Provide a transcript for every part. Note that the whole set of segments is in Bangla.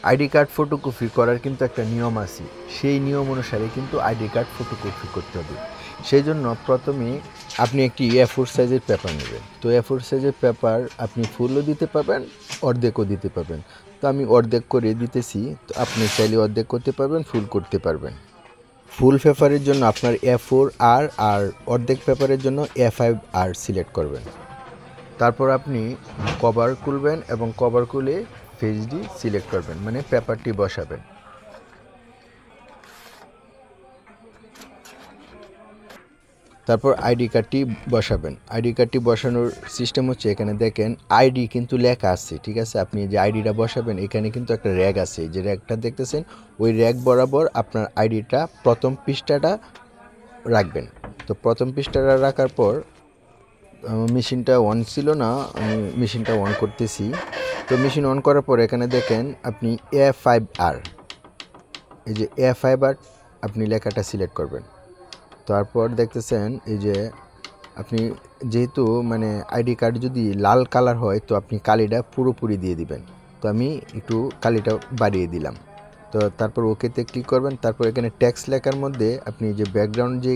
আইডি কার্ড ফটোকপি করার কিন্তু একটা নিয়ম আছে, সেই নিয়ম অনুসারে কিন্তু আইডি কার্ড ফটোকপি করতে হবে। সেই জন্য প্রথমে আপনি একটি A4 সাইজের পেপার নেবেন। তো A4 সাইজের পেপার আপনি ফুলও দিতে পারবেন, অর্ধেকও দিতে পারবেন। তো আমি অর্ধেক করে দিতেছি, তো আপনি চাইলে অর্ধেক করতে পারবেন, ফুল করতে পারবেন। ফুল পেপারের জন্য আপনার A4R আর অর্ধেক পেপারের জন্য A5R সিলেক্ট করবেন। তারপর আপনি কভার খুলবেন এবং কভার খুলে পেজটি সিলেক্ট করবেন, মানে পেপারটি বসাবেন। তারপর আইডি কার্ডটি বসাবেন। আইডি কার্ডটি বসানোর সিস্টেম হচ্ছে, এখানে দেখেন আইডি কিন্তু লেখা আছে, ঠিক আছে। আপনি যে আইডিটা বসাবেন এখানে কিন্তু একটা র্যাগ আছে, যে র্যাগটা দেখতেছেন ওই র্যাগ বরাবর আপনার আইডিটা প্রথম পৃষ্ঠাটা রাখবেন। তো প্রথম পৃষ্ঠাটা রাখার পর মেশিনটা অন ছিল না, আমি মেশিনটা অন করতেছি। তো মেশিন অন করার পর এখানে দেখেন আপনি A5R, এই যে A5R আপনি লেখাটা সিলেক্ট করবেন। তারপর দেখতেছেন এই যে আপনি যেহেতু মানে আইডি কার্ড যদি লাল কালার হয় তো আপনি কালিটা পুরোপুরি দিয়ে দিবেন। তো আমি একটু কালিটা বাড়িয়ে দিলাম। তো তারপর ওকেতে ক্লিক করবেন। তারপর এখানে টেক্সট লেখার মধ্যে আপনি যে ব্যাকগ্রাউন্ড যে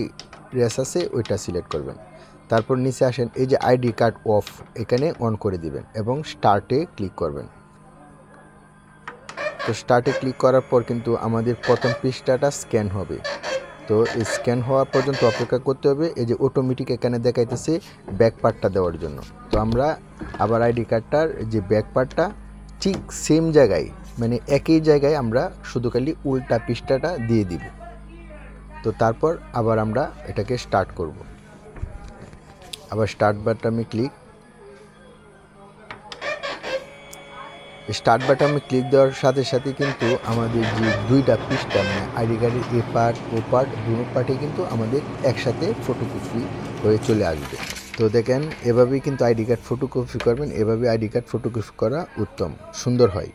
রেস আছে ওইটা সিলেক্ট করবেন। তারপর নিচে আসেন, এই যে আইডি কার্ড অফ এখানে অন করে দিবেন এবং স্টার্টে ক্লিক করবেন। তো স্টার্টে ক্লিক করার পর কিন্তু আমাদের প্রথম পৃষ্ঠাটা স্ক্যান হবে। তো স্ক্যান হওয়া পর্যন্ত অপেক্ষা করতে হবে। এই যে অটোমেটিক এখানে দেখাইতেছে ব্যাক পার্টটা দেওয়ার জন্য। তো আমরা আবার আইডি কার্ডটার যে ব্যাক পার্টটা ঠিক সেম জায়গায়, মানে একই জায়গায় আমরা শুধু খালি উল্টা পৃষ্ঠাটা দিয়ে দিব। তো তারপর আবার আমরা এটাকে স্টার্ট করব। আবার স্টার্ট বাটনে ক্লিক দেওয়ার সাথে সাথে কিন্তু আমাদের যে দুইটা পৃষ্ঠা, মানে আইডি কার্ডের এ পার্ট ও পার্ট দুটো পার্টই কিন্তু আমাদের একসাথে ফটোকপি হয়ে চলে আসবে। তো দেখেন এভাবেই কিন্তু আইডি কার্ড ফটোকপি করবেন, এভাবে আইডি কার্ড ফটোকপি করা উত্তম, সুন্দর হয়।